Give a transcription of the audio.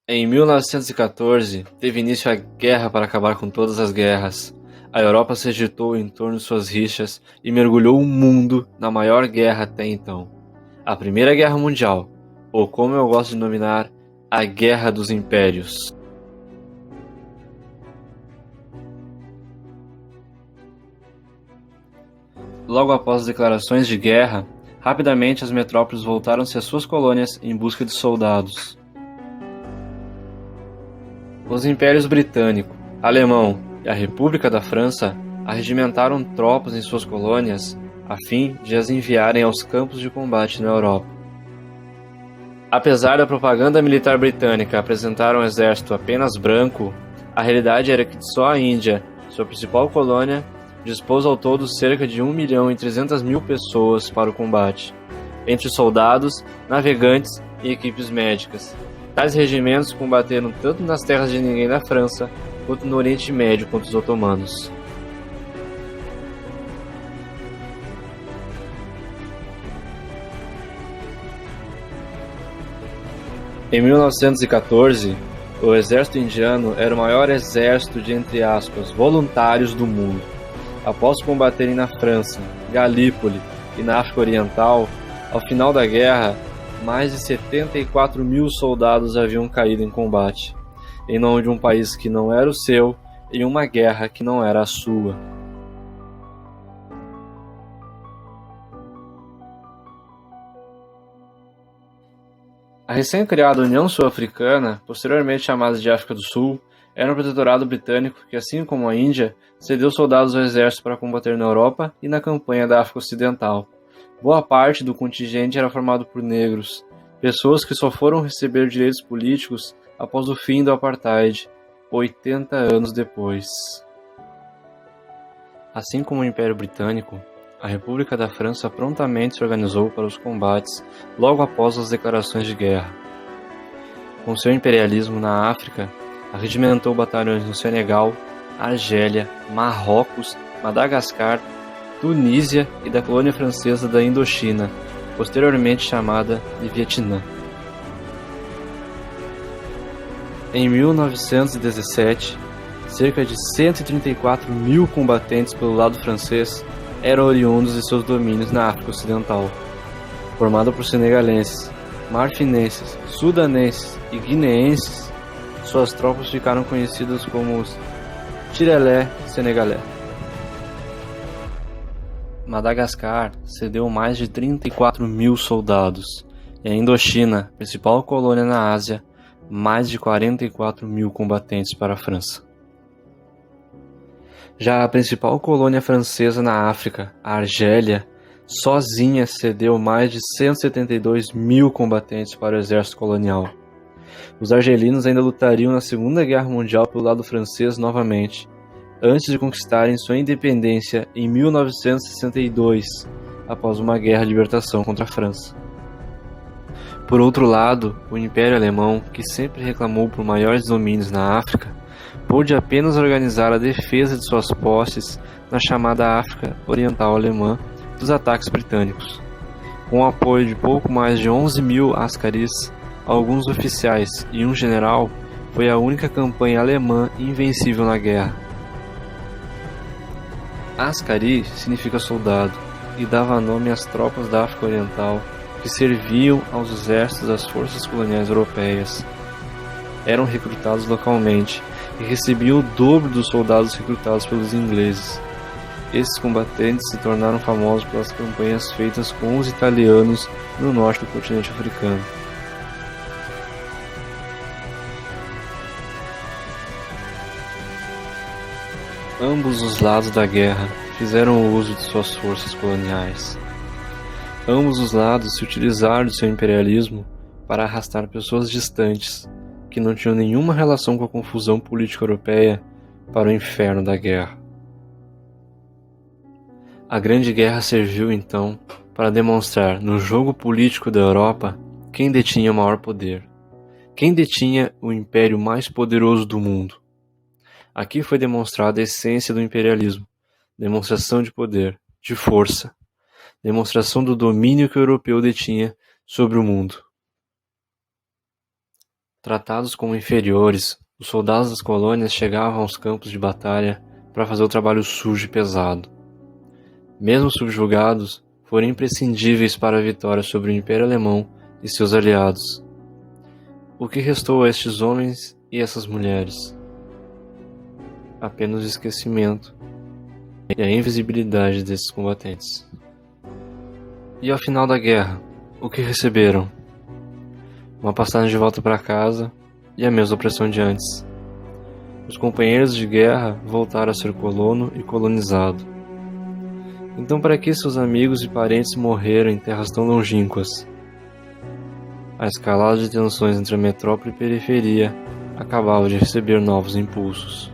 Em 1914, teve início a guerra para acabar com todas as guerras. A Europa se agitou em torno de suas rixas e mergulhou o mundo na maior guerra até então. A Primeira Guerra Mundial, ou como eu gosto de denominar, a Guerra dos Impérios. Logo após as declarações de guerra, rapidamente as metrópoles voltaram-se às suas colônias em busca de soldados. Os impérios britânico, alemão e a República da França arregimentaram tropas em suas colônias a fim de as enviarem aos campos de combate na Europa. Apesar da propaganda militar britânica apresentar um exército apenas branco, a realidade era que só a Índia, sua principal colônia, dispôs ao todo cerca de 1.300.000 pessoas para o combate, entre soldados, navegantes e equipes médicas. Tais regimentos combateram tanto nas terras de ninguém da França, quanto no Oriente Médio contra os otomanos. Em 1914, o exército indiano era o maior exército de, entre aspas, voluntários do mundo. Após combaterem na França, Galípoli e na África Oriental, ao final da guerra, mais de 74.000 soldados haviam caído em combate, em nome de um país que não era o seu, em uma guerra que não era a sua. A recém-criada União Sul-Africana, posteriormente chamada de África do Sul, era um protetorado britânico que, assim como a Índia, cedeu soldados ao exército para combater na Europa e na campanha da África Ocidental. Boa parte do contingente era formado por negros, pessoas que só foram receber direitos políticos após o fim do apartheid, 80 anos depois. Assim como o Império Britânico, a República da França prontamente se organizou para os combates logo após as declarações de guerra. Com seu imperialismo na África, arregimentou batalhões no Senegal, Argélia, Marrocos, Madagascar, Tunísia e da colônia francesa da Indochina, posteriormente chamada de Vietnã. Em 1917, cerca de 134.000 combatentes pelo lado francês eram oriundos de seus domínios na África Ocidental. Formada por senegalenses, marfinenses, sudanenses e guineenses, suas tropas ficaram conhecidas como os Tirelé Senegalais. Madagascar cedeu mais de 34.000 soldados, e a Indochina, principal colônia na Ásia, mais de 44.000 combatentes para a França. Já a principal colônia francesa na África, a Argélia, sozinha cedeu mais de 172.000 combatentes para o exército colonial. Os argelinos ainda lutariam na Segunda Guerra Mundial pelo lado francês novamente, antes de conquistarem sua independência em 1962, após uma guerra de libertação contra a França. Por outro lado, o Império Alemão, que sempre reclamou por maiores domínios na África, pôde apenas organizar a defesa de suas posses na chamada África Oriental Alemã dos ataques britânicos. Com o apoio de pouco mais de 11.000 ascaris, alguns oficiais e um general, foi a única campanha alemã invencível na guerra. Ascari significa soldado e dava nome às tropas da África Oriental que serviam aos exércitos das forças coloniais europeias. Eram recrutados localmente e recebiam o dobro dos soldados recrutados pelos ingleses. Esses combatentes se tornaram famosos pelas campanhas feitas com os italianos no norte do continente africano. Ambos os lados da guerra fizeram uso de suas forças coloniais. Ambos os lados se utilizaram de seu imperialismo para arrastar pessoas distantes, que não tinham nenhuma relação com a confusão política europeia, para o inferno da guerra. A Grande Guerra serviu, então, para demonstrar no jogo político da Europa quem detinha o maior poder, quem detinha o império mais poderoso do mundo. Aqui foi demonstrada a essência do imperialismo, demonstração de poder, de força, demonstração do domínio que o europeu detinha sobre o mundo. Tratados como inferiores, os soldados das colônias chegavam aos campos de batalha para fazer o trabalho sujo e pesado. Mesmo subjugados, foram imprescindíveis para a vitória sobre o Império Alemão e seus aliados. O que restou a estes homens e essas mulheres? Apenas o esquecimento e a invisibilidade desses combatentes. E ao final da guerra, o que receberam? Uma passagem de volta para casa e a mesma opressão de antes. Os companheiros de guerra voltaram a ser colono e colonizado. Então, para que seus amigos e parentes morreram em terras tão longínquas? A escalada de tensões entre a metrópole e periferia acabava de receber novos impulsos.